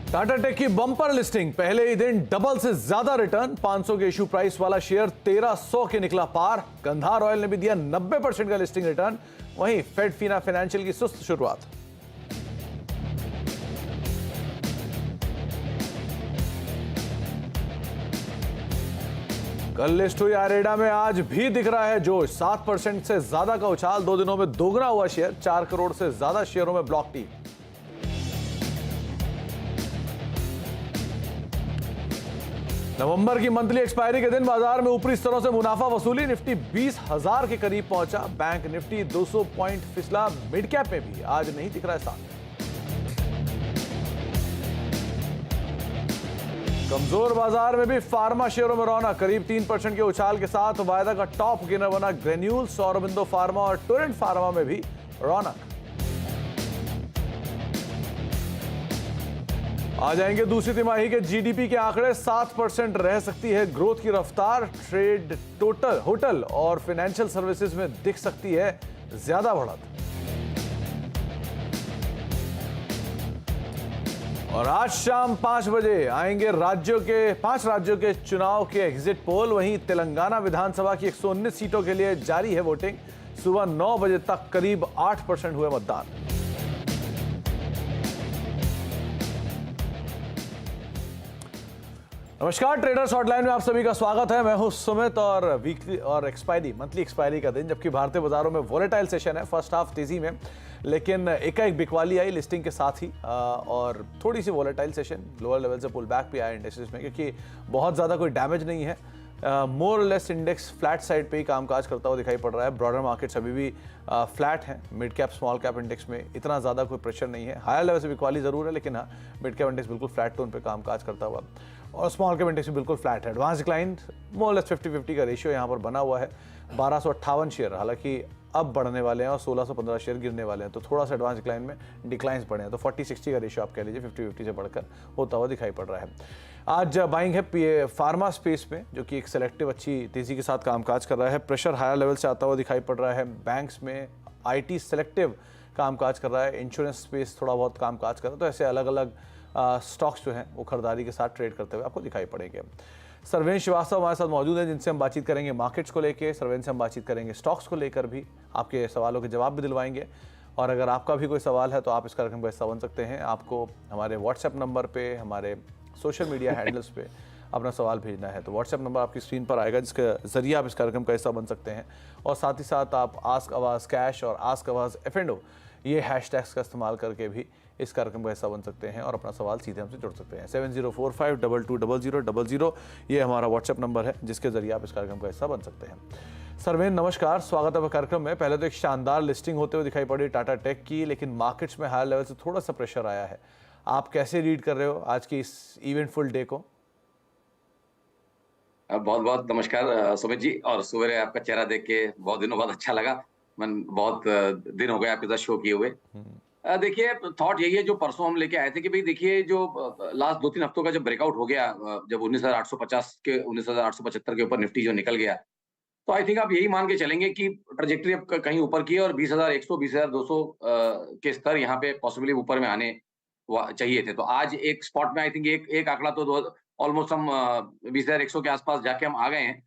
Tata take की bumper listing, पहले ही दिन डबल से ज्यादा रिटर्न। 500 के इशू प्राइस वाला शेयर 1300 के निकला पार। गंधार ऑयल ने भी दिया 90% का लिस्टिंग रिटर्न। वहीं फेड फीना फाइनेंशियल की सुस्त शुरुआत। कल लिस्ट हुई आरेडा में आज भी दिख रहा है जोश। 7% से ज्यादा का उछाल, 2 दिनों में दोगुना हुआ शेयर। 4 करोड़ से ज्यादा शेयरों में ब्लॉक टी। नवंबर की मंथली एक्सपायरी के दिन बाजार में ऊपरी स्तरों से मुनाफा वसूली। निफ्टी 20,000 के करीब पहुंचा। बैंक निफ्टी 200 पॉइंट फिसला। मिड कैप में भी आज नहीं दिख रहा है साथ। कमजोर बाजार में भी फार्मा शेयरों में रौनक। करीब 3% के उछाल के साथ वायदा का टॉप गेनर बना ग्रेन्यूल्स, औरबिंदो फार्मा और टोरेंट फार्मा में भी रौनक। आ जाएंगे दूसरी तिमाही के जीडीपी के आंकड़े। 7% रह सकती है ग्रोथ की रफ्तार। ट्रेड, टोटल, होटल और फाइनेंशियल सर्विसेज में दिख सकती है ज्यादा बढ़त। और आज शाम 5 बजे आएंगे 5 राज्यों के चुनाव के एग्जिट पोल। वहीं तेलंगाना विधानसभा की 119 सीटों के लिए जारी है वोटिंग। सुबह 9 बजे तक करीब 8% हुए मतदान। नमस्कार, ट्रेडर्स हॉटलाइन में आप सभी का स्वागत है। मैं हूं सुमित। और वीकली और मंथली एक्सपायरी का दिन, जबकि भारतीय बाजारों में वोलेटाइल सेशन है। फर्स्ट हाफ तेजी में, लेकिन एकाएक बिकवाली आई लिस्टिंग के साथ ही, और थोड़ी सी वोलेटाइल सेशन, लोअर लेवल से पुल बैक भी आया इंडेक्सेस में, क्योंकि बहुत ज़्यादा कोई डैमेज नहीं है। More less index flat side पे ही कामकाज करता हुआ दिखाई पड़ रहा है। ब्रॉडर मार्केट्स अभी भी फ्लैट हैं। Mid cap small cap index में इतना ज़्यादा कोई प्रेशर नहीं है। हायर लेवल से बिकवाली ज़रूर है, लेकिन हाँ, मिड कैप इंडेक्स बिल्कुल फ्लैट टोन पे कामकाज करता हुआ, और स्मॉल कैप इंडेक्स भी बिल्कुल फ्लैट है। एडवांस डिक्लाइन मोर लेस 50-50 का रेशियो यहाँ पर बना हुआ है। 1258 शेयर हालांकि अब बढ़ने वाले हैं और 1615 शेयर गिरने वाले हैं, तो थोड़ा सा एडवांस डिक्लाइन में डिक्लाइंस बढ़े हैं। तो 40-60 का रेशियो आप कह लीजिए 50-50 से बढ़कर होता हुआ दिखाई पड़ रहा है। आज बाइंग है फार्मा स्पेस में, जो कि एक सेलेक्टिव अच्छी तेजी के साथ कामकाज कर रहा है। प्रेशर हायर लेवल से आता हुआ दिखाई पड़ रहा है। बैंक्स में आईटी सेलेक्टिव कामकाज कर रहा है। इंश्योरेंस स्पेस थोड़ा बहुत कामकाज कर रहा है। तो ऐसे अलग अलग स्टॉक्स जो हैं वो खरीदारी के साथ ट्रेड करते हुए आपको दिखाई पड़ेंगे। सर्वेन श्रीवास्तव हमारे साथ मौजूद हैं, जिनसे हम बातचीत करेंगे मार्केट्स को लेकर। सर्वेन से हम बातचीत करेंगे स्टॉक्स को लेकर भी, आपके सवालों के जवाब भी दिलवाएंगे। और अगर आपका भी कोई सवाल है तो आप इस कार्यक्रम का हिस्सा बन सकते हैं। आपको हमारे व्हाट्सएप नंबर पे, हमारे सोशल मीडिया हैंडल्स पे अपना सवाल भेजना है। तो व्हाट्सएप नंबर आपकी स्क्रीन पर आएगा, जिसके जरिए आप इस कार्यक्रम का हिस्सा बन सकते हैं। और साथ ही साथ आप आस्क आवाज़ कैश और आस्क आवाज़ एफएनओ, ये हैशटैग्स का इस्तेमाल करके भी इस कार्यक्रम का हिस्सा बन सकते हैं और अपना सवाल सीधे हमसे जुड़ सकते हैं। 7045220000 ये हमारा व्हाट्सएप नंबर है, जिसके जरिए आप इस कार्यक्रम का हिस्सा बन सकते हैं। सर्वेन नमस्कार, स्वागत है कार्यक्रम में। पहले तो एक शानदार लिस्टिंग होते हुए दिखाई पड़ी टाटा टेक की, लेकिन मार्केट्स में हायर लेवल से थोड़ा सा प्रेशर आया है। आप कैसे रीड कर रहे हो आज की इस इवेंटफुल डे को? बहुत बहुत नमस्कार सुमित जी। और सवेरे आपका चेहरा देख के बहुत दिनों बाद अच्छा लगा। मन बहुत दिन हो गए आपके साथ शो किए हुए। देखिए, थॉट यही है जो परसों हम लेके आए थे कि भाई देखिए, जो लास्ट 2-3 हफ्तों का जब ब्रेकआउट हो गया, जब 19,850 के 19,875 के ऊपर निफ्टी जो निकल गया, तो आई थिंक आप यही मान के चलेंगे कि ट्रेजेक्टरी अब कहीं ऊपर की है और 20,100 20,200 के स्तर यहाँ पे पॉसिबली ऊपर में आने चाहिए थे। तो आज एक स्पॉट में आई थिंक एक आंकड़ा तो ऑलमोस्ट हम 20,100 के आसपास जाके हम आ गए हैं।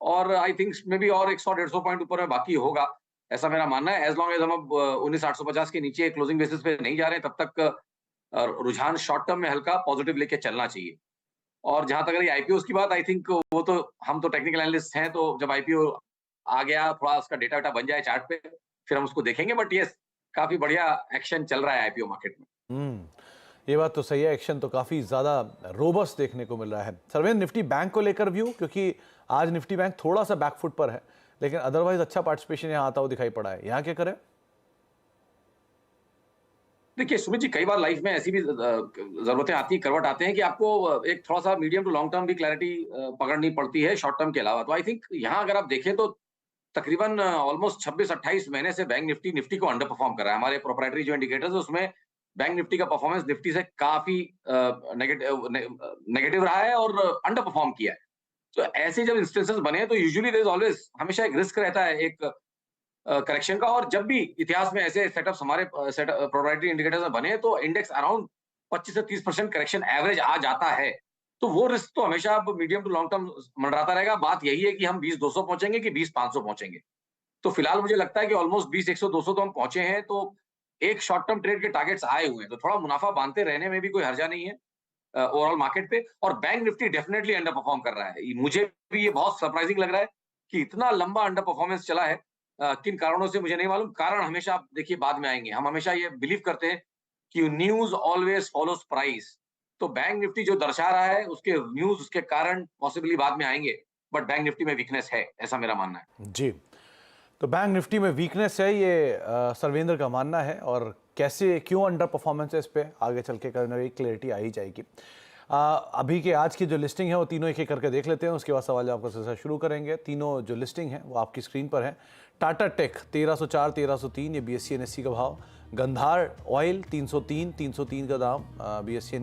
और आई थिंक इसमें भी और 100-150 पॉइंट ऊपर में बाकी होगा, ऐसा मेरा मानना है। एज लॉन्ग एज हम अब 19,850 के नीचे क्लोजिंग बेसिस पे नहीं जा रहे हैं, तब तक रुझान शॉर्ट टर्म में हल्का पॉजिटिव लेके चलना चाहिए। और जहां तक रही आईपीओ की बात, आई थिंक वो तो हम तो टेक्निकल एनालिस्ट हैं, तो जब आईपीओ आ गया, थोड़ा उसका डेटा वेटा बन जाए चार्ट पे, फिर हम उसको देखेंगे। बट यस, काफी बढ़िया एक्शन चल रहा है आईपीओ मार्केट में। ये बात तो सही है। एक्शन तो काफी ज्यादा रोबस्ट देखने को मिल रहा है। सर्वेन, निफ्टी बैंक को लेकर व्यू, क्योंकि आज निफ्टी बैंक थोड़ा सा बैकफुट पर है, लेकिन अदरवाइज अच्छा पार्टिसिपेशन यहाँ आता हुआ दिखाई पड़ा है। यहाँ क्या करें? देखिए सुमित जी, कई बार लाइफ में ऐसी भी जरूरतें आती हैं, करवट आते हैं कि आपको एक थोड़ा सा मीडियम टू लॉन्ग टर्म भी क्लैरिटी पकड़नी पड़ती है शॉर्ट टर्म के अलावा। तो आई थिंक यहाँ अगर आप देखें तो तकरीबन ऑलमोस्ट 26-28 महीने से बैंक निफ्टी को अंडर परफॉर्म कर रहा है। हमारे प्रोप्राइटरी जो इंडिकेटर्स है उसमें बैंक निफ्टी का परफॉर्मेंस निफ्टी से काफी नेगेटिव रहा है और अंडर परफॉर्म किया है। तो ऐसे जब इंस्टेंसेस बने तो यूजुअली देयर इज ऑलवेज, हमेशा एक रिस्क रहता है एक करेक्शन का। और जब भी इतिहास में ऐसे सेटअप्स हमारे प्रोप्राइटरी इंडिकेटर्स में बने तो इंडेक्स अराउंड 25 से 30% करेक्शन एवरेज आ जाता है, तो वो रिस्क तो हमेशा अब मीडियम टू लॉन्ग टर्म मंडराता रहेगा। बात यही है कि हम 20-200 पहुंचेंगे कि 20-500 पहुंचेंगे। तो फिलहाल मुझे लगता है कि ऑलमोस्ट 20-100-200 तो हम पहुंचे हैं, तो एक शॉर्ट टर्म ट्रेड के टारगेट्स आए हुए हैं, तो थोड़ा मुनाफा बांधते रहने में भी कोई हर्जा नहीं है ओवरऑल मार्केट पे। और bank Nifty definitely under perform कर रहा है। मुझे भी ये बहुत सरप्राइजिंग लग रहा है कि इतना लंबा अंडर परफॉर्मेंस चला है। किन कारणों से मुझे नहीं मालूम, कारण हमेशा आप देखिए बाद में आएंगे। हम हमेशा ये बिलीव करते हैं कि न्यूज ऑलवेज फॉलोज प्राइस। तो बैंक निफ्टी जो दर्शा रहा है उसके न्यूज, उसके कारण पॉसिबली बाद में आएंगे, बट बैंक निफ्टी में वीकनेस है, ऐसा मेरा मानना है। जी, तो बैंक निफ्टी में वीकनेस है, ये सर्वेंद्र का मानना है। और कैसे, क्यों अंडर परफॉर्मेंस है, इस पे आगे चल के कहीं क्लैरिटी आ ही जाएगी। अभी के आज की जो लिस्टिंग है वो तीनों एक एक करके देख लेते हैं, उसके बाद सवाल जवाब का सिलसिला शुरू करेंगे। तीनों जो लिस्टिंग है वो आपकी स्क्रीन पर है। टाटा टेक 1304 1303 ये BSE NSE का भाव। गंधार ऑयल 303 303 का दाम BSE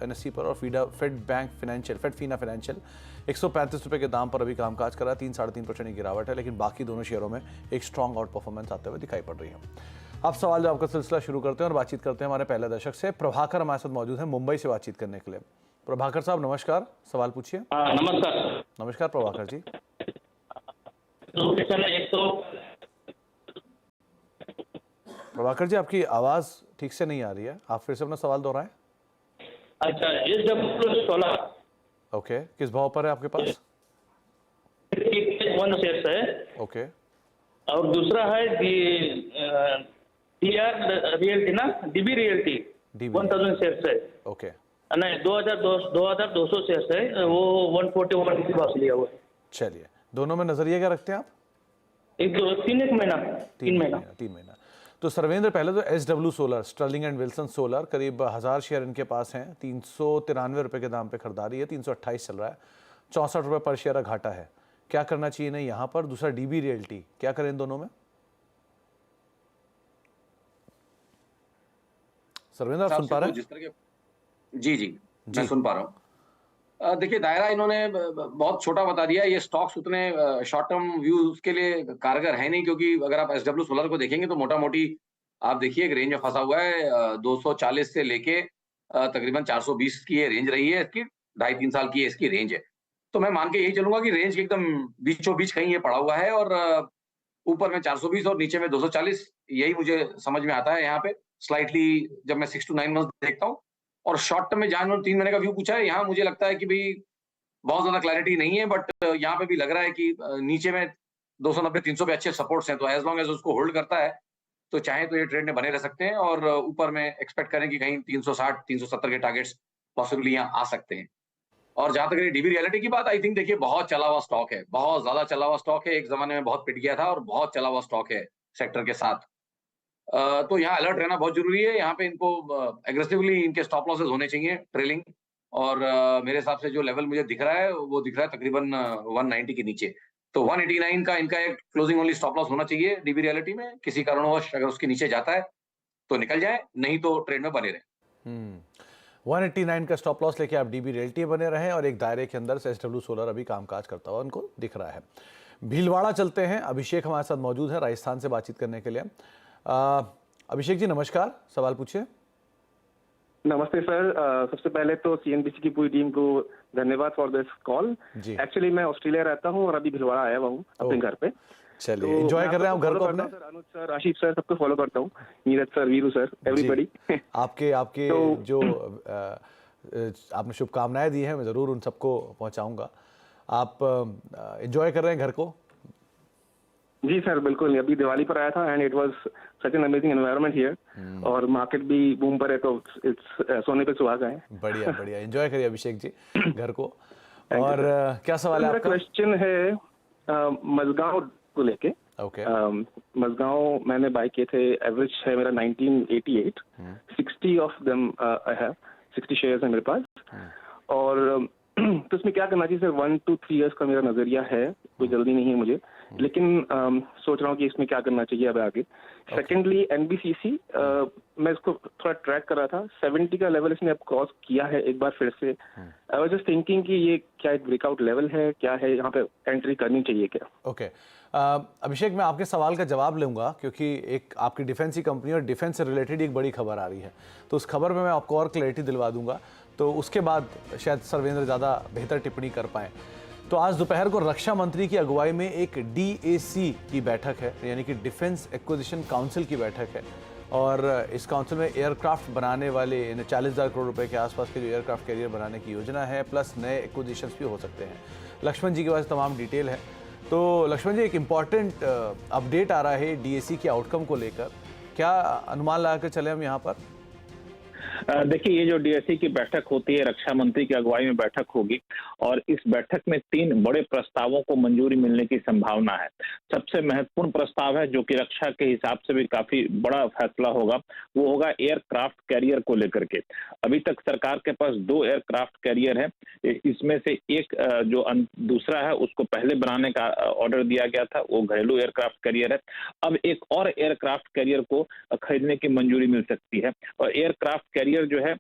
NSE पर। और फेड बैंक फाइनेंशियल, फेडफीना फाइनेंशियल 135 रुपये के दाम पर अभी कामकाज कर रहा है। 3-3.5% की गिरावट है, लेकिन बाकी दोनों शेयरों में एक स्ट्रॉन्ग आउट परफॉर्मेंस आते हुए दिखाई पड़ रही है। अब सवाल जवाब का सिलसिला शुरू करते हैं और बातचीत करते हैं हमारे पहले दर्शक से। प्रभाकर हमारे साथ मौजूद है मुंबई से बातचीत करने के लिए। प्रभाकर साहब नमस्कार, सवाल पूछिए। नमस्कार। नमस्कार प्रभाकर जी। प्रभाकर जी, आपकी आवाज ठीक से नहीं आ रही है, आप फिर से अपना सवाल दोहराएं। अच्छा, SW16 ओके, किस भाव पर है आपके पास? 1 शेयर्स है। ओके, और दूसरा है DR रियल्टी ना, DB रियल्टी 1000 शेयर्स है। ओके, नहीं, 2200 शेयर्स है, वो 140 भाव से लिया हुआ है। चलिए, दोनों में नजरिया क्या रखते हैं आप? एक महीना 3 महीना। 3 महीना। तो सर्वेंद्र, पहले तो SW solar, Sterling and Wilson solar, करीब 1000 शेयर इनके पास हैं। 393 रुपये के दाम पे खरीदारी है, 328 चल रहा है। 64 रुपये पर शेयर घाटा है। क्या करना चाहिए नहीं यहाँ पर? दूसरा DB रियल्टी, क्या करें इन दोनों में? सर्वेंद्र, आप सुन पा रहे हैं? जिस तरह के जी मैं सुन पा रहा हूँ। देखिए, दायरा इन्होंने बहुत छोटा बता दिया। ये स्टॉक्स उतने शॉर्ट टर्म व्यू के लिए कारगर है नहीं, क्योंकि अगर आप SW सोलर को देखेंगे तो मोटा मोटी आप देखिए एक रेंज में फंसा हुआ है। 240 से लेके तकरीबन 420 की ये रेंज रही है इसकी। 2.5-3 साल की इसकी रेंज है। तो मैं मान के यही चलूंगा कि रेंज के एकदम बीचों बीच कहीं ये पड़ा हुआ है। और ऊपर में 420 और नीचे में 240, यही मुझे समझ में आता है यहाँ पे स्लाइटली, जब मैं 6 to 9 मंथ देखता हूँ। और शॉर्ट टर्म में जहां उन्होंने 3 महीने का व्यू पूछा है, यहाँ मुझे लगता है कि भाई बहुत ज्यादा क्लैरिटी नहीं है, बट यहाँ पे भी लग रहा है कि नीचे में 290-300 पे अच्छे सपोर्ट्स हैं। तो एज लॉन्ग एज उसको होल्ड करता है तो चाहे तो ये ट्रेड में बने रह सकते हैं। और ऊपर में एक्सपेक्ट करें कि कहीं 360-370 के टारगेट्स पॉसिबली यहाँ आ सकते हैं। और जहां तक DB रियलिटी की बात, आई थिंक देखिए बहुत चला हुआ स्टॉक है, बहुत ज्यादा चला हुआ स्टॉक है। एक जमाने में बहुत पिट गया था और बहुत चला हुआ स्टॉक है सेक्टर के साथ। तो यहाँ अलर्ट रहना बहुत जरूरी है। यहाँ पे इनको एग्रेसिवली इनके स्टॉप लॉसेस होने चाहिए ट्रेलिंग। और मेरे हिसाब से जो लेवल मुझे दिख रहा है वो दिख रहा है तकरीबन 190 के नीचे। तो 189 का इनका एक क्लोजिंग ओनली स्टॉप लॉस होना चाहिए DB रियलिटी में। किसी कारणवश अगर उसके नीचे जाता है तो निकल जाए, नहीं तो ट्रेड में बने रहे। 189 का स्टॉप लॉस लेके आप DB रियल्टी बने रहें और एक दायरे के अंदर से SW सोलर अभी कामकाज करता हुआ उनको दिख रहा है। भीलवाड़ा चलते हैं, अभिषेक हमारे साथ मौजूद है राजस्थान से बातचीत करने के लिए। अभिषेक जी नमस्कार, सवाल पूछिए। नमस्ते सर। सबसे पहले तो CNBC की पूरी टीम को धन्यवाद फॉर दिस कॉल। एक्चुअली मैं ऑस्ट्रेलिया रहता हूँ और अभी भीलवाड़ा आया हुआ हूँ अपने घर पे। चलिए, एंजॉय कर रहे हैं आप घर को अपने? सर अनुज सर, आशीष सर, सबको फॉलो करता हूँ। Neeraj sir, Veeru sir, everybody. आपके जो आपने शुभकामनाएं दी हैं मैं जरूर उन सबको पहुंचाऊंगा। आप एंजॉय कर रहे हैं घर को? जी सर, बिल्कुल। अभी दिवाली पर आया था and it was such an amazing environment here. और मार्केट भी बूम पर है, तो इट्स सोने पे सुहागा है। बढ़िया बढ़िया, एंजॉय करिए अभिषेक जी घर को। और क्या सवाल है आपका? मेरा क्वेश्चन है मजगांव को लेके। ओके, मजगांव मैंने बाय किए थे, एवरेज है मेरा 1988। 60 of them I have, 60 shares है मेरे पास। और तो इसमें क्या करना चाहिए सर? 1 to 3 years का मेरा नजरिया है, कोई जल्दी नहीं है मुझे। लेकिन सोच रहा हूँ कि इसमें क्या करना चाहिए अब आगे। सेकेंडली एनबीसीसी, मैं इसको थोड़ा ट्रैक कर रहा था, 70 का लेवल इसने अब क्रॉस किया है एक बार फिर से। आई वाज जस्ट थिंकिंग कि ये क्या एक ब्रेकआउट लेवल है, क्या है, यहाँ पे एंट्री करनी चाहिए क्या? ओके अभिषेक, मैं आपके सवाल का जवाब लूंगा क्योंकि एक आपकी डिफेंस की कंपनी और डिफेंस से रिलेटेड एक बड़ी खबर आ रही है, तो उस खबर में मैं आपको और क्लैरिटी दिलवा दूंगा, तो उसके बाद शायद सर्वेंद्र ज़्यादा बेहतर टिप्पणी कर पाएँ। तो आज दोपहर को रक्षा मंत्री की अगुवाई में एक DAC की बैठक है, यानी कि डिफेंस एक्विजिशन काउंसिल की बैठक है, और इस काउंसिल में एयरक्राफ्ट बनाने वाले 40,000 करोड़ रुपए के आसपास के जो एयरक्राफ्ट कैरियर बनाने की योजना है, प्लस नए एक्विजिशंस भी हो सकते हैं। लक्ष्मण जी के पास तमाम डिटेल है। तो लक्ष्मण जी, एक इम्पॉर्टेंट अपडेट आ रहा है DAC के आउटकम को लेकर, क्या अनुमान लगा कर चले हम यहाँ पर? देखिए, ये जो DAC की बैठक होती है, रक्षा मंत्री की अगुवाई में बैठक होगी और इस बैठक में 3 बड़े प्रस्तावों को मंजूरी मिलने की संभावना है। सबसे महत्वपूर्ण प्रस्ताव है, जो कि रक्षा के हिसाब से भी काफी बड़ा फैसला होगा, वो होगा एयरक्राफ्ट कैरियर को लेकर के। अभी तक सरकार के पास 2 एयरक्राफ्ट कैरियर है, इसमें से एक जो दूसरा है उसको पहले बनाने का ऑर्डर दिया गया था, वो घरेलू एयरक्राफ्ट कैरियर है। अब एक और एयरक्राफ्ट कैरियर को खरीदने की मंजूरी मिल सकती है और एयरक्राफ्ट कैरियर जो है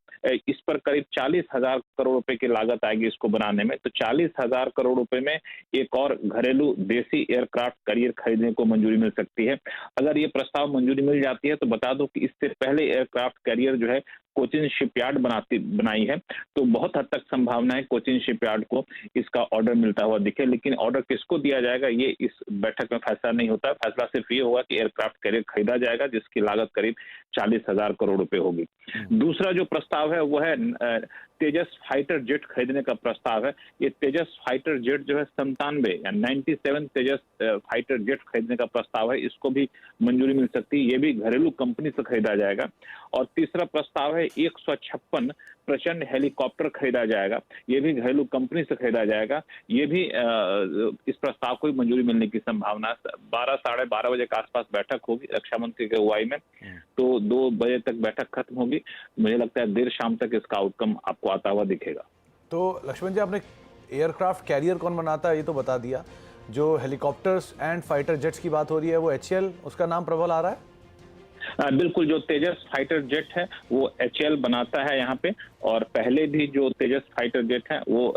इस पर करीब 40,000 करोड़ रुपए की लागत आएगी इसको बनाने में। तो 40,000 करोड़ रुपए में एक और घरेलू देसी एयरक्राफ्ट कैरियर खरीदने को मंजूरी मिल सकती है। अगर ये प्रस्ताव मंजूरी मिल जाती है तो बता दो कि इससे पहले एयरक्राफ्ट कैरियर जो है कोचिन शिपयार्ड बनाई है, तो बहुत हद तक संभावना है कोचिन शिपयार्ड को इसका ऑर्डर मिलता हुआ दिखे। लेकिन ऑर्डर किसको दिया जाएगा ये इस बैठक में फैसला नहीं होता। फैसला सिर्फ ये होगा कि एयरक्राफ्ट कैरियर खरीदा जाएगा जिसकी लागत करीब 40,000 करोड़ रुपए होगी। दूसरा जो प्रस्ताव है वो है तेजस फाइटर जेट खरीदने का प्रस्ताव है। ये तेजस फाइटर जेट जो है 97 तेजस फाइटर जेट खरीदने का प्रस्ताव है, इसको भी मंजूरी मिल सकती है, ये भी घरेलू कंपनी से खरीदा जाएगा। और तीसरा प्रस्ताव है 156 प्रचंड हेलीकॉप्टर खरीदा जाएगा, ये भी घरेलू कंपनी से खरीदा जाएगा। ये भी इस प्रस्ताव को भी मंजूरी मिलने की संभावना है। 12 साढ़े 12 बजे के आसपास बैठक होगी रक्षा मंत्री की अगुवाई में, तो 2 बजे तक बैठक खत्म होगी। मुझे लगता है देर शाम तक इसका आउटकम आपको आता हुआ दिखेगा। तो लक्ष्मण जी, आपने एयरक्राफ्ट कैरियर कौन बनाता है ये तो बता दिया, जो हेलीकॉप्टर्स एंड फाइटर जेट्स की बात हो रही है वो HAL, उसका नाम प्रबल आ रहा है? बिल्कुल, जो तेजस फाइटर जेट है वो HAL बनाता है यहाँ पे, और पहले भी जो तेजस फाइटर जेट है वो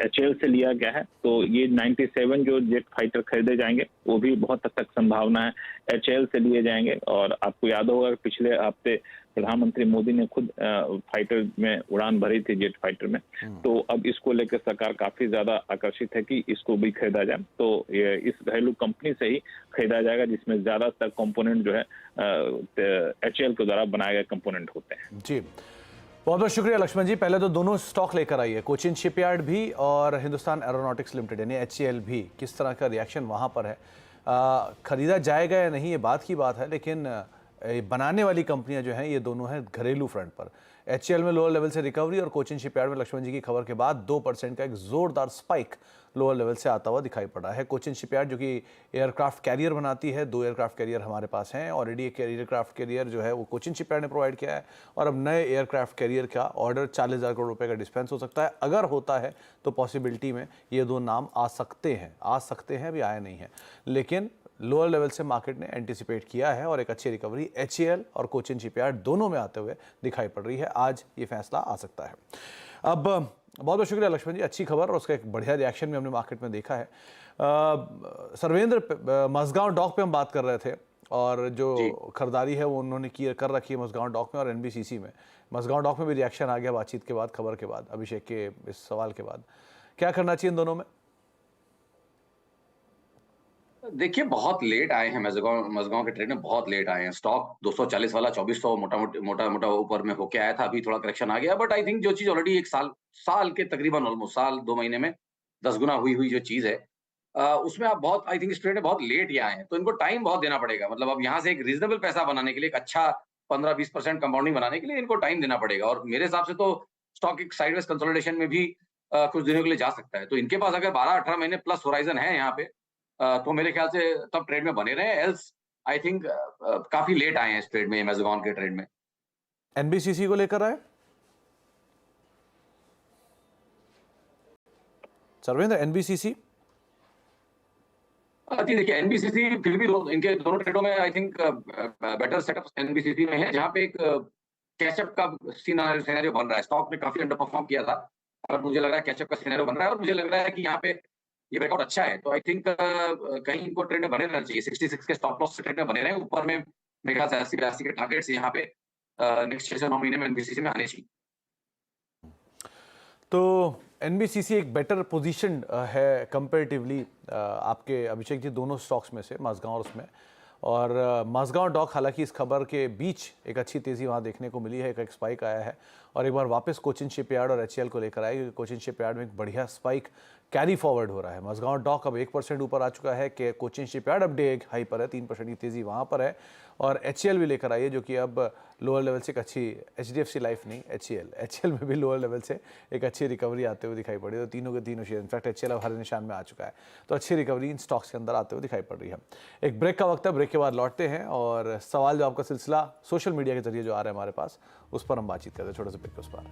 HAL से लिया गया है। तो ये 97 जो जेट फाइटर खरीदे जाएंगे वो भी बहुत हद तक संभावना है HAL से लिए जाएंगे। और आपको याद होगा पिछले हफ्ते प्रधानमंत्री मोदी ने खुद फाइटर में उड़ान भरी थी, जेट फाइटर में। तो अब इसको लेकर सरकार काफी ज्यादा आकर्षित है कि इसको भी खरीदा जाए। तो ये इस घरेलू कंपनी से ही खरीदा जाएगा जिसमें ज्यादातर कंपोनेंट जो है HAL के द्वारा बनाए गए कंपोनेंट होते हैं। जी, बहुत बहुत शुक्रिया लक्ष्मण जी। पहले तो दोनों स्टॉक लेकर आइए, कोचिन शिपयार्ड भी और हिंदुस्तान एरोनॉटिक्स लिमिटेड यानी HAL भी, किस तरह का रिएक्शन वहां पर है, खरीदा जाएगा या नहीं ये बात की बात है, लेकिन बनाने वाली कंपनियां जो हैं ये दोनों हैं घरेलू फ्रंट पर। HAL में लोअर लेवल से रिकवरी और कोचिन शिपयार्ड में लक्ष्मण जी की खबर के बाद 2% का एक जोरदार स्पाइक लोअर लेवल से आता हुआ दिखाई पड़ रहा है। कोचिन शिपयार्ड जो कि एयरक्राफ्ट कैरियर बनाती है, 2 एयरक्राफ्ट कैरियर हमारे पास हैं ऑलरेडी। एक एयरक्राफ्ट कैरियर जो है वो कोचिन शिपयार्ड ने प्रोवाइड किया है और अब नए एयरक्राफ्ट कैरियर का ऑर्डर 40,000 करोड़ रुपए का डिस्पेंस हो सकता है। अगर होता है तो पॉसिबिलिटी में ये 2 नाम आ सकते हैं, अभी आए नहीं हैं, लेकिन लोअर लेवल से मार्केट ने एंटिसिपेट किया है और एक अच्छी रिकवरी HAL और कोचिन शिपयार्ड दोनों में आते हुए दिखाई पड़ रही है। आज ये फैसला आ सकता है। अब बहुत बहुत शुक्रिया लक्ष्मण जी, अच्छी खबर और उसका एक बढ़िया रिएक्शन भी हमने मार्केट में देखा है। सर्वेंद्र, मझगांव डॉक पे हम बात कर रहे थे और जो खरीदारी है वो उन्होंने कर रखी है मझगांव डॉक में और NBCC में। मझगांव डॉक में भी रिएक्शन आ गया बातचीत के बाद, खबर के बाद, अभिषेक के इस सवाल के बाद। क्या करना चाहिए इन दोनों में? देखिए, बहुत लेट आए हैं मझगांव के ट्रेड में, बहुत लेट आए हैं। स्टॉक 240 वाला 2400 मोटा ऊपर में होके आया था, अभी थोड़ा करेक्शन आ गया। बट आई थिंक जो चीज ऑलरेडी एक साल के तकरीबन ऑलमोस्ट साल 2 महीने में 10 गुना हुई जो चीज है, उसमें आप बहुत, आई थिंक इस ट्रेड में बहुत लेट ही आए हैं, तो इनको टाइम बहुत देना पड़ेगा। मतलब अब यहाँ से एक रीजनेबल पैसा बनाने के लिए, एक अच्छा 15-20% कंपाउंडिंग बनाने के लिए इनको टाइम देना पड़ेगा। और मेरे हिसाब से तो स्टॉक एक साइडवेज कंसोलिडेशन में भी कुछ दिनों के लिए जा सकता है। तो इनके पास अगर 12-18 महीने प्लस होराइजन है यहाँ पे, तो मेरे ख्याल से तब ट्रेड में बने रहे। एल्स आई थिंक काफी लेट आए हैं इस ट्रेड में, अमेज़न के ट्रेड में। NBCC को लेकर आए सर्वेंद्र, NBCC जी देखिए, एनबीसीसी फिर भी इनके दोनों ट्रेडों में I think better setup NBCC में है, जहाँ पे एक कैचअप का सिनेरियो बन रहा है। स्टॉक ने काफी अंडर परफॉर्म किया था और मुझे लग रहा है कैचअप का सिनेरियो बन रहा है और मुझे लग रहा है कि यहाँ पे ये ब्रेकआउट अच्छा है। तो आई थिंक कहीं इनको ट्रेड में बने रहना चाहिए। 66 के स्टॉप लॉस से ट्रेड में बने रहे, ऊपर में मेरे ख्याल से 80-82 के टारगेट्स यहाँ पे नेक्स्ट 6 से 9 महीने में एनबीसीसी में आने चाहिए। तो एनबीसीसी एक बेटर पोजीशन है कंपैरेटिवली आपके अभिषेक जी दोनों स्टॉक्स में से, माझगांव और उसमें। और माझगांव डॉक हालांकि इस खबर के बीच एक अच्छी तेज़ी वहाँ देखने को मिली है, एक स्पाइक आया है और एक बार वापस कोचिन शिपयार्ड और एचसीएल को लेकर आए, क्योंकि कोचिन शिपयार्ड में एक बढ़िया स्पाइक कैरी फॉरवर्ड हो रहा है। माझगांव डॉक अब 1% ऊपर आ चुका है कि कोचिन शिपयार्ड अब डे एक हाई पर है, 3% की तेज़ी वहाँ पर है। और एचसीएल भी लेकर आई है, जो कि अब लोअर लेवल से एक अच्छी, एचडीएफसी लाइफ नहीं एचसीएल में भी लोअर लेवल से एक अच्छी रिकवरी आते हुए दिखाई पड़ी। तो तीनों के तीनों शेयर, इनफैक्ट एचसीएल अब हरे निशान में आ चुका है, तो अच्छी रिकवरी इन स्टॉक्स के अंदर आते हुए दिखाई पड़ रही है। एक ब्रेक का वक्त है, ब्रेक के बाद लौटते हैं और सवाल जवाब का सिलसिला सोशल मीडिया के जरिए जो आ रहा है हमारे पास, उस पर हम बातचीत करते हैं। छोटे से ब्रेक उस पर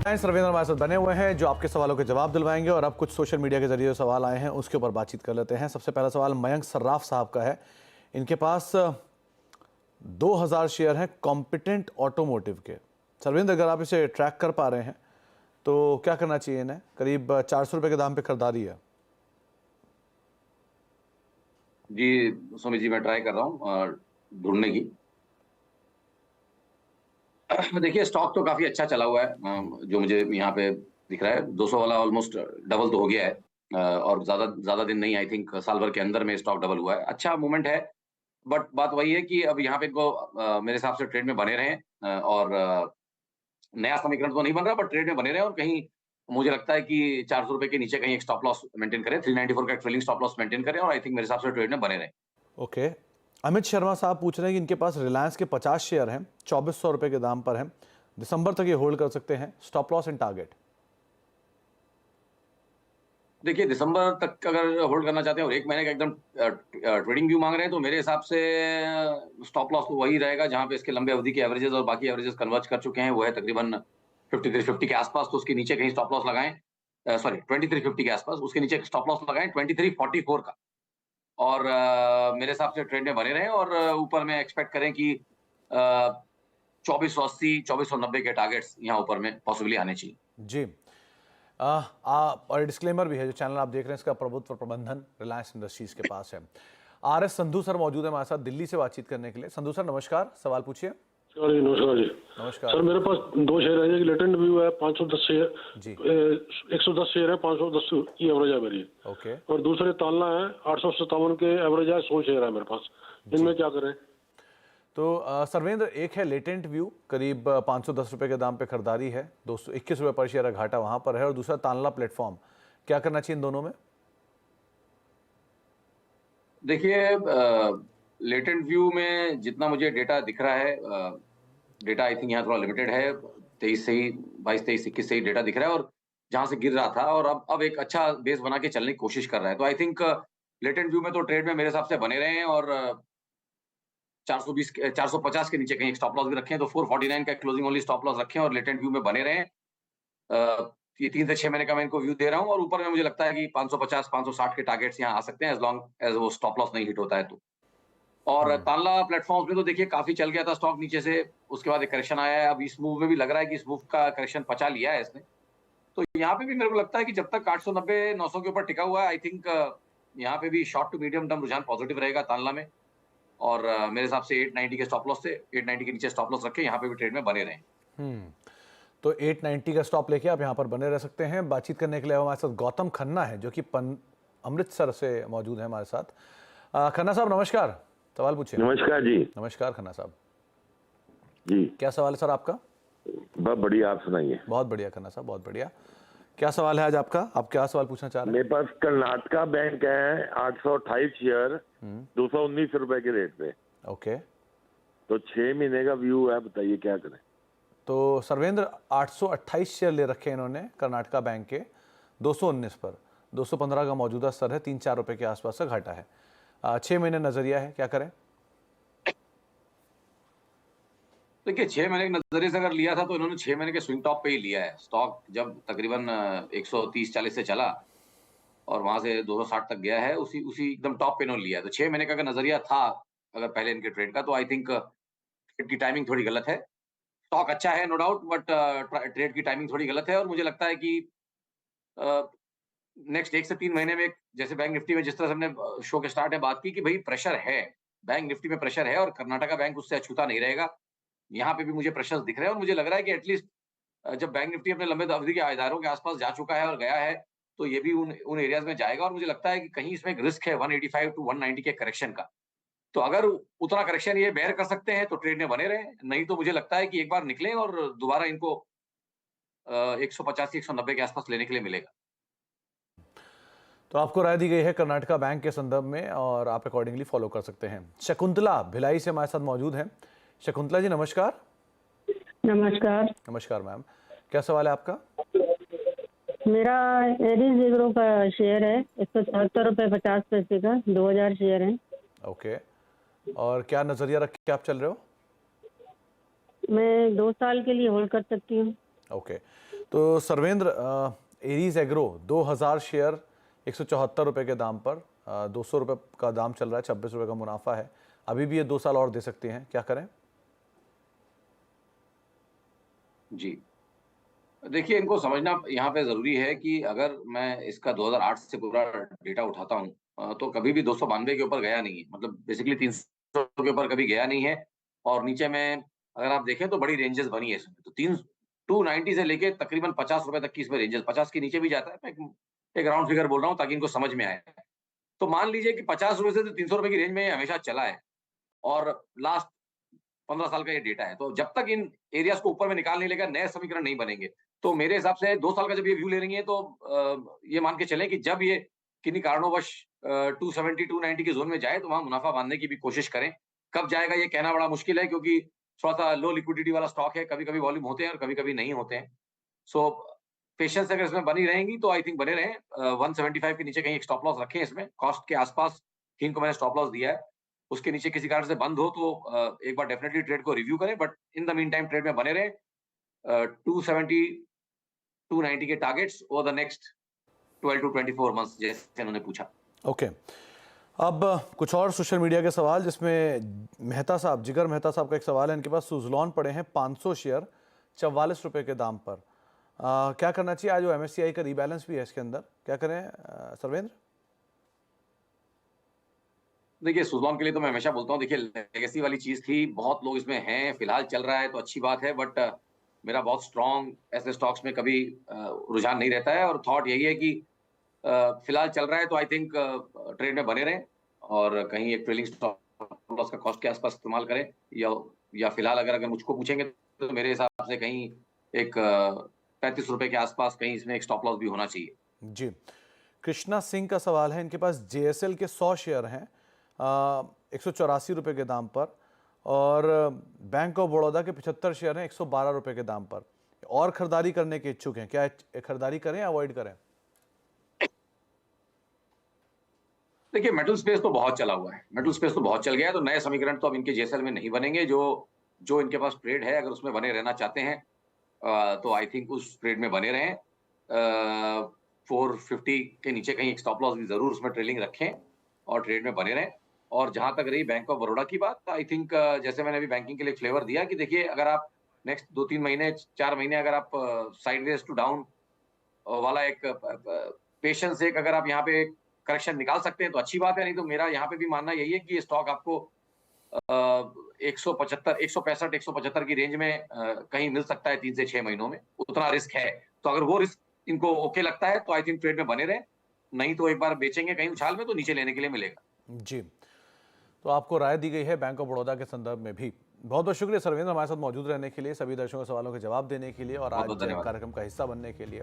रविंद्र हमारे साथ बने हुए हैं जो आपके सवालों के जवाब दिलवाएंगे। और अब कुछ सोशल मीडिया के जरिए जो सवाल आए हैं उसके ऊपर बातचीत कर लेते हैं। सबसे पहला सवाल मयंक सर्राफ साहब का है। इनके पास 2000 शेयर हैं कॉम्पिटेंट ऑटोमोटिव के। सरविंद, अगर आप इसे ट्रैक कर पा रहे हैं तो क्या करना चाहिए इन्हें? करीब 400 रुपए के दाम पे खरीदारी है। जी सुमित जी, मैं ट्राई कर रहा हूँ ढूंढने की। देखिए, स्टॉक तो काफी अच्छा चला हुआ है, जो मुझे यहाँ पे दिख रहा है 200 वाला ऑलमोस्ट डबल तो हो गया है और ज्यादा दिन नहीं, आई थिंक साल भर के अंदर में स्टॉक डबल हुआ है। अच्छा मूवमेंट है, बट बात वही है कि अब यहाँ पे इनको मेरे हिसाब से ट्रेड में बने रहें और नया समीकरण तो नहीं बन रहा, बट ट्रेड में बने रहे और कहीं मुझे लगता है कि 400 रुपए के नीचे कहीं एक स्टॉप लॉस मेंटेन करें, 394 का एक ट्रेलिंग स्टॉप लॉस मेंटेन करें और आई थिंक मेरे हिसाब से ट्रेड में बने रहें। ओके, अमित शर्मा साहब पूछ रहे हैं कि इनके पास रिलायंस के 50 शेयर हैं, 2400 रुपए के दाम पर हैं, दिसंबर तक ये होल्ड कर सकते हैं, स्टॉप लॉस एंड टारगेट। देखिए, दिसंबर तक अगर होल्ड करना चाहते हैं और 1 महीने का एकदम ट्रेडिंग व्यू मांग रहे हैं, तो मेरे हिसाब से स्टॉप लॉस तो वही रहेगा जहां पे इसके लंबे अवधि के एवरेजेस और बाकी एवरेजेस कन्वर्ज कर चुके हैं, वो है तकरीबन 5350 के आसपास। तो उसके नीचे कहीं स्टॉप लॉस लगाएं, सॉरी 2350 के आसपास, उसके नीचे स्टॉप लॉस लगाएं 2344 का। और मेरे हिसाब से ट्रेंड में बने रहें और ऊपर में एक्सपेक्ट करें कि 2480 2490 के टारगेट्स यहाँ ऊपर में पॉसिबली आने चाहिए। जी, और डिस्क्लेमर भी है, जो चैनल आप देख रहे हैं इसका प्रभुत्व प्रबंधन रिलायंस इंडस्ट्रीज के पास है। आर एस संधू सर मौजूद है हमारे साथ दिल्ली से बातचीत करने के लिए। संधू सर नमस्कार, सवाल पूछिए। जी नमस्कार जी। नमस्कार सर, मेरे पास 2 शेयर है, एक लेटेंट व्यू है 510 शेयर जी। 110 शेयर है, 510 की एवरेज है मेरी। ओके, और दूसरे तालना है 857 के एवरेज है, 100 शेयर है मेरे पास। इनमें क्या करें? तो सर्वेंद्र, एक है लेटेंट व्यू, करीब 510 रुपए के दाम पे खरीदारी है, 221 रुपए पर शेयर घाटा वहां पर है, और दूसरा तानला प्लेटफॉर्म, क्या करना चाहिए इन दोनों में? देखिए, लेटेंट व्यू में जितना मुझे डेटा दिख रहा है, डेटा आई थिंक यहाँ थोड़ा लिमिटेड है, 23 से ही 22-23-21 से ही डेटा दिख रहा है और जहां से गिर रहा था और अब एक अच्छा बेस बना के चलने की कोशिश कर रहा है। तो आई थिंक लेटेंट व्यू में तो ट्रेड में मेरे हिसाब से बने रहे हैं और 420 450 के नीचे कहीं एक स्टॉप लॉस भी रखें, तो 449 का क्लोजिंग ओनली स्टॉप लॉस रखें और लेटेंट व्यू में बने रहें। ये 3 से 6 महीने का मैं इनको व्यू दे रहा हूँ और ऊपर में मुझे लगता है कि 550 560 के टारगेट्स यहाँ आ सकते हैं, एज लॉन्ग एज वो स्टॉप लॉस नहीं हिट होता है तो। और तानला प्लेटफॉर्म्स में तो देखिए काफी चल गया था स्टॉक नीचे से, उसके बाद एक करेक्शन आया है। अब इस मूव में भी लग रहा है कि इस मूव का करेक्शन पचा लिया है इसने, तो यहाँ पे भी मेरे को लगता है कि जब तक 890-900 के ऊपर टिका हुआ है, आई थिंक यहाँ पे भी शॉर्ट टू मीडियम टर्म रुझान पॉजिटिव रहेगा तानला में। और मेरे हिसाब से 890 के स्टॉप लॉस से 890 के नीचे स्टॉप लॉस रखे, यहाँ पे भी ट्रेड में बने रहें। तो 890 का स्टॉप लेके आप यहाँ पर बने रह सकते हैं। बातचीत करने के लिए हमारे साथ गौतम खन्ना है, जो कि अमृतसर से मौजूद है हमारे साथ। खन्ना साहब नमस्कार, सवाल पूछिए। नमस्कार जी। नमस्कार खन्ना साहब जी, क्या सवाल है सर आपका? बहुत बढ़िया, आप सुनाइए। बहुत बढ़िया खन्ना साहब, बहुत बढ़िया। क्या सवाल है आज आपका? आप क्या सवाल पूछना चाह रहे हैं? मेरे पास कर्नाटका बैंक है 828 शेयर 219 रुपए के रेट पे। ओके, तो 6 महीने का व्यू है, बताइए क्या करें। तो सर्वेंद्र 828 शेयर ले रखे हैं इन्होंने कर्नाटका बैंक के 219 पर, 215 का मौजूदा स्तर है, 3-4 रुपए के आसपास का घाटा है, 6 महीने नजरिया है, क्या करें? देखिए, 6 महीने के नजरिए से अगर लिया था तो इन्होंने 6 महीने के स्विंग टॉप पे ही लिया है। स्टॉक जब तकरीबन 130-40 से चला और वहां से 260 तक गया है, उसी उसी एकदम टॉप पे इन्होंने लिया है। तो 6 महीने का अगर नजरिया था अगर पहले इनके ट्रेड का, तो आई थिंक ट्रेड की टाइमिंग थोड़ी गलत है। स्टॉक अच्छा है नो डाउट, बट ट्रेड की टाइमिंग थोड़ी गलत है। और मुझे लगता है कि नेक्स्ट 1 से 3 महीने में, जैसे बैंक निफ्टी में जिस तरह से हमने शो के स्टार्ट में बात की कि भाई प्रेशर है, बैंक निफ्टी में प्रेशर है और कर्नाटका बैंक उससे अछूता नहीं रहेगा। यहाँ पे भी मुझे प्रेशर्स दिख रहे हैं और मुझे लग रहा है कि एटलीस्ट जब बैंक निफ्टी अपने लंबे अवधि के आधारों के आसपास जा चुका है और गया है, तो ये भी उन एरियाज में जाएगा। और मुझे लगता है कि कहीं इसमें एक रिस्क है 185 टू 190 के करेक्शन का। तो अगर उतना करेक्शन ये बेयर कर सकते हैं तो ट्रेड में बने रहे, नहीं तो मुझे लगता है कि एक बार निकलें और दोबारा इनको 185 190 के आसपास लेने के लिए मिलेगा। तो आपको राय दी गई है कर्नाटका बैंक के संदर्भ में और आप अकॉर्डिंगली फॉलो कर सकते हैं। शकुंतला भिलाई से हमारे साथ मौजूद हैं। शकुंतला जी नमस्कार। नमस्कार। नमस्कार मैम, क्या सवाल है आपका? मेरा एरीज एग्रो का शेयर है 174.50 का, 2000 शेयर है। ओके, और क्या नजरिया रख के आप चल रहे हो? मैं 2 साल के लिए होल्ड कर सकती हूँ। ओके, तो सर्वेंद्र, एरीज एग्रो 2000 शेयर 174 रुपये के दाम पर 200 रुपये का दाम चल रहा है, 26 रुपये का मुनाफा है। अभी भी ये 2 साल और दे सकती हैं, क्या करें? जी, देखिए इनको समझना यहाँ पे जरूरी है कि अगर मैं इसका 2008 से पूरा डेटा उठाता हूँ तो कभी भी 292 के ऊपर गया नहीं है, मतलब बेसिकली 300 के ऊपर कभी गया नहीं है। और नीचे में अगर आप देखें तो बड़ी रेंजेस बनी है इसमें, तो 290 से लेके तकरीबन 50 रुपए तक की इसमें रेंजेस, 50 के नीचे भी जाता है। मैं एक राउंड फिगर बोल रहा हूँ ताकि इनको समझ में आए। तो मान लीजिए कि 50 रुपए से तो 300 रुपए की रेंज में हमेशा चला है और लास्ट 15 साल का ये डेटा है। तो जब तक इन एरियाज को ऊपर में निकाल नहीं लेगा, नए समीकरण नहीं बनेंगे। तो मेरे हिसाब से 2 साल का जब ये व्यू ले रही है तो ये मान के चलें कि जब ये किन्हीं कारणोंवश 270 290 के जोन में जाए तो वहां मुनाफा बांधने की भी कोशिश करें। कब जाएगा ये कहना बड़ा मुश्किल है, क्योंकि थोड़ा सा लो लिक्विडिटी वाला स्टॉक है, कभी कभी वॉल्यूम होते हैं और कभी कभी नहीं होते हैं। सो पेशेंस अगर इसमें बनी रहेंगी तो आई थिंक बने रहें। 175 के नीचे कहीं एक स्टॉप लॉस रखें, इसमें कॉस्ट के आसपास इनको मैंने स्टॉप लॉस दिया है। उसके नीचे किसी कारण से बंद हो तो एक बार डेफिनेटली ट्रेड को रिव्यू करें, but in the meantime trade में बने रहे। 270 290 के targets over the next 12 to 24 months, जैसे उन्होंने पूछा। ओके, अब कुछ और सोशल मीडिया के सवाल, जिसमें मेहता साहब, जिगर मेहता साहब का एक सवाल है। इनके पास सुजलॉन पड़े हैं 500 शेयर 44 रुपये के दाम पर। क्या करना चाहिए? आज वो MSCI का रीबैलेंस भी है इसके अंदर, क्या करें सर्वेंद्र? देखिए सुजलॉन के लिए तो मैं हमेशा बोलता हूँ, देखिए लेगेसी वाली चीज थी, बहुत लोग इसमें हैं, फिलहाल चल रहा है तो अच्छी बात है, बट मेरा बहुत स्ट्रॉन्ग ऐसे स्टॉक्स में कभी रुझान नहीं रहता है। और थॉट यही है कि फिलहाल चल रहा है तो आई थिंक ट्रेड में बने रहें और कहीं एक ट्रेलिंग स्टॉप लॉस का कॉस्ट के आसपास इस्तेमाल करें, या फिलहाल अगर मुझको पूछेंगे तो मेरे हिसाब से कहीं एक 35 रुपए के आसपास कहीं इसमें एक स्टॉप लॉस भी होना चाहिए। जी, कृष्णा सिंह का सवाल है। इनके पास JSL के 100 शेयर हैं 184 रुपये के दाम पर, और बैंक ऑफ बड़ौदा के 75 शेयर हैं 112 रुपये के दाम पर। और खरीदारी करने के इच्छुक हैं, क्या खरीदारी करें या अवॉइड करें? देखिए मेटल स्पेस तो बहुत चला हुआ है, मेटल स्पेस तो बहुत चल गया है, तो नए समीकरण तो अब इनके JSL में नहीं बनेंगे। जो इनके पास ट्रेड है, अगर उसमें बने रहना चाहते हैं तो आई थिंक उस ट्रेड में बने रहें। 450 के नीचे कहीं एक स्टॉप लॉस भी जरूर उसमें ट्रेलिंग रखें और ट्रेड में बने रहें। और जहां तक रही बैंक ऑफ बड़ौदा की बात, आई थिंक जैसे मैंने अभी बैंकिंग के लिए फ्लेवर दिया कि देखिए अगर आप नेक्स्ट 2-3 महीने 4 महीने अगर आप साइडवेज टू डाउन वाला एक पेशेंस एक अगर आप यहाँ पे करेक्शन निकाल सकते हैं तो अच्छी बात है, नहीं तो मेरा यहाँ पे भी मानना यही है कि ये स्टॉक आपको 165 175 की रेंज में कहीं मिल सकता है 3 से 6 महीनों में, उतना रिस्क है। तो अगर वो रिस्क इनको ओके लगता है तो आई थिंक ट्रेड में बने रहे, नहीं तो एक बार बेचेंगे कहीं उछाल में तो नीचे लेने के लिए मिलेगा। जी, तो आपको राय दी गई है बैंक ऑफ बड़ौदा के संदर्भ में भी। बहुत बहुत शुक्रिया सर्वेंद्र हमारे साथ मौजूद रहने के लिए, सभी दर्शकों के सवालों के जवाब देने के लिए और आज कार्यक्रम का हिस्सा बनने के लिए।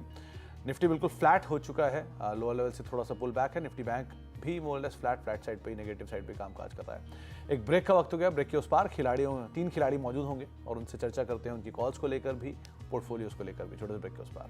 निफ्टी बिल्कुल फ्लैट हो चुका है, लोअर लेवल से थोड़ा सा पुल बैक है। निफ्टी बैंक भी मोर लेस फ्लैट साइड पे ही, नेगेटिव साइड पे कामकाज कर रहा है। एक ब्रेक का वक्त हो गया, ब्रेक के उस पार 3 खिलाड़ी मौजूद होंगे और उनसे चर्चा करते हैं उनकी कॉल्स को लेकर भी, पोर्टफोलियोज को लेकर भी। छोटे से ब्रेक के उस पार।